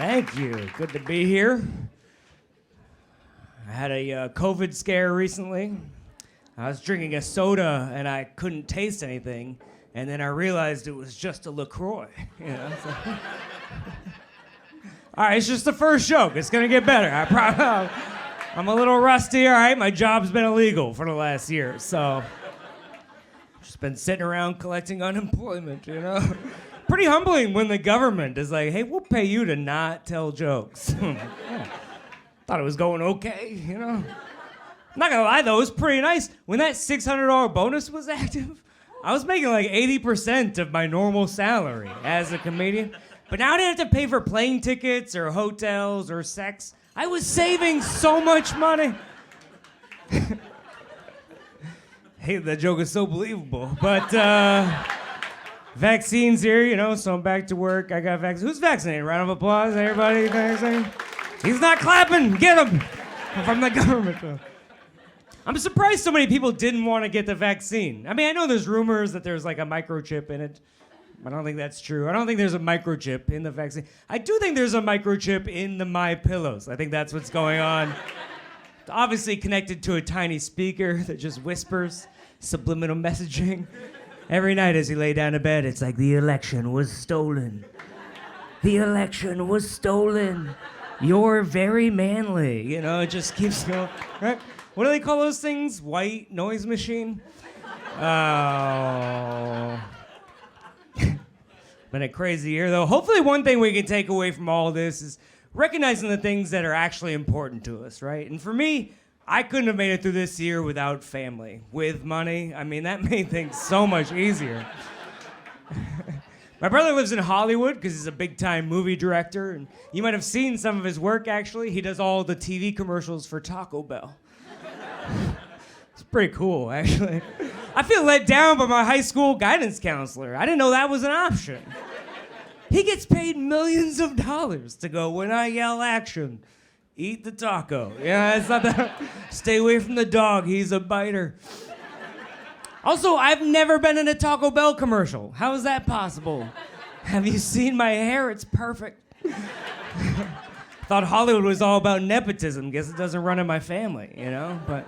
Thank you. Good to be here. I had a COVID scare recently. I was drinking a soda and I couldn't taste anything, and then I realized it was just a LaCroix. You know, so. All right, it's just the first joke. It's gonna get better. I'm a little rusty. All right, my job's been illegal for the last year, so just been sitting around collecting unemployment. You know, pretty humbling when the government is like, "Hey, we'll pay you to not tell jokes." Yeah. Thought it was going okay, you know. I'm not gonna lie though, it was pretty nice. When that $600 bonus was active, I was making like 80% of my normal salary as a comedian. But now I didn't have to pay for plane tickets or hotels or sex. I was saving so much money. Hey, that joke is so believable. But vaccines here, you know, so I'm back to work. I got vaccinated. Who's vaccinated? Round of applause, everybody vaccinated? He's not clapping. Get him from the government. I'm surprised so many people didn't want to get the vaccine. I mean, I know there's rumors that there's like a microchip in it. I don't think that's true. I don't think there's a microchip in the vaccine. I do think there's a microchip in the My Pillows. I think that's what's going on. It's obviously connected to a tiny speaker that just whispers subliminal messaging. Every night as you lay down to bed, it's like, the election was stolen. The election was stolen. You're very manly. You know, it just keeps going. Right? What do they call those things? White noise machine? Oh. Been a crazy year, though. Hopefully one thing we can take away from all this is recognizing the things that are actually important to us, right? And for me, I couldn't have made it through this year without family. With money, I mean, that made things so much easier. My brother lives in Hollywood because he's a big-time movie director, and you might have seen some of his work, actually. He does all the TV commercials for Taco Bell. It's pretty cool, actually. I feel let down by my high school guidance counselor. I didn't know that was an option. He gets paid millions of dollars to go, when I yell action, eat the taco. Yeah, it's not that. Stay away from the dog, he's a biter. Also, I've never been in a Taco Bell commercial. How is that possible? Have you seen my hair? It's perfect. Thought Hollywood was all about nepotism. Guess it doesn't run in my family, you know? But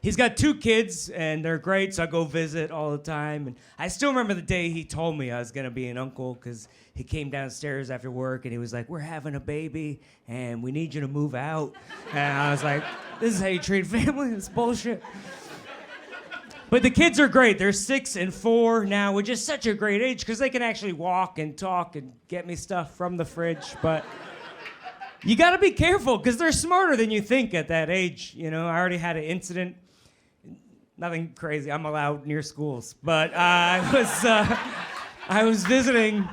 he's got 2 kids, and they're great, so I go visit all the time. And I still remember the day he told me I was gonna be an uncle, because he came downstairs after work, and he was like, "We're having a baby, and we need you to move out." And I was like, this is how you treat family? It's bullshit. But the kids are great. They're 6 and 4 now, which is such a great age because they can actually walk and talk and get me stuff from the fridge. But you got to be careful because they're smarter than you think at that age. You know, I already had an incident. Nothing crazy. I'm allowed near schools. But I was visiting.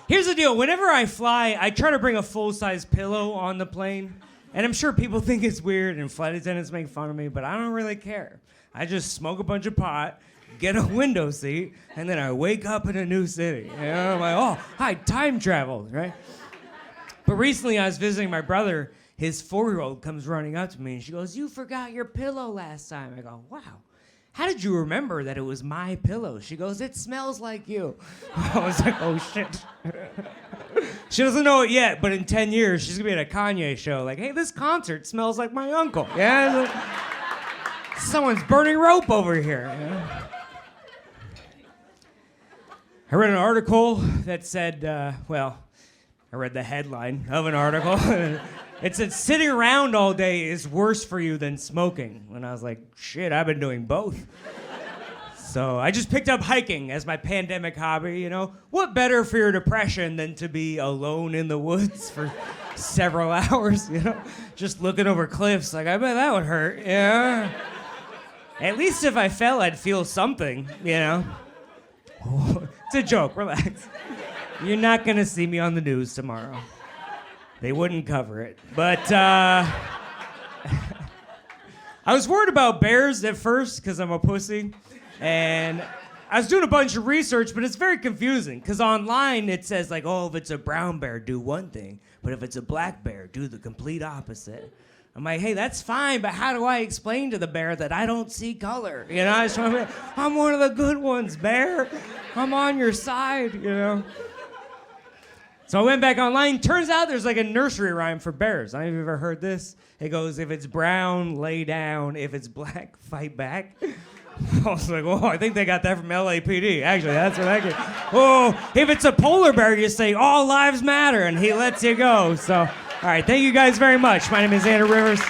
Here's the deal. Whenever I fly, I try to bring a full-size pillow on the plane. And I'm sure people think it's weird and flight attendants make fun of me, but I don't really care. I just smoke a bunch of pot, get a window seat, and then I wake up in a new city. You know, I'm like, oh, hi, time travel, right? But recently I was visiting my brother. His 4-year-old comes running up to me, and she goes, "You forgot your pillow last time." I go, "Wow. How did you remember that it was my pillow?" She goes, "It smells like you." I was like, oh, shit. She doesn't know it yet, but in 10 years, she's gonna be at a Kanye show. Like, "Hey, this concert smells like my uncle." Yeah, like, someone's burning rope over here. You know? I read an article that said, I read the headline of an article. It said, "Sitting around all day is worse for you than smoking." And I was like, shit, I've been doing both. So I just picked up hiking as my pandemic hobby, you know. What better for your depression than to be alone in the woods for several hours, you know? Just looking over cliffs, like, I bet that would hurt, yeah. At least if I fell, I'd feel something, you know? It's a joke, relax. You're not gonna see me on the news tomorrow. They wouldn't cover it. But I was worried about bears at first because I'm a pussy. And I was doing a bunch of research, but it's very confusing because online it says like, oh, if it's a brown bear, do one thing. But if it's a black bear, do the complete opposite. I'm like, hey, that's fine, but how do I explain to the bear that I don't see color? You know, I'm one of the good ones, bear. I'm on your side, you know. So I went back online. Turns out there's like a nursery rhyme for bears. I don't know if you've ever heard this. It goes, if it's brown, lay down. If it's black, fight back. I was like, oh, I think they got that from LAPD. Actually, that's what I get. Oh, if it's a polar bear, you say, all lives matter, and he lets you go. So, all right, thank you guys very much. My name is Andrew Rivers.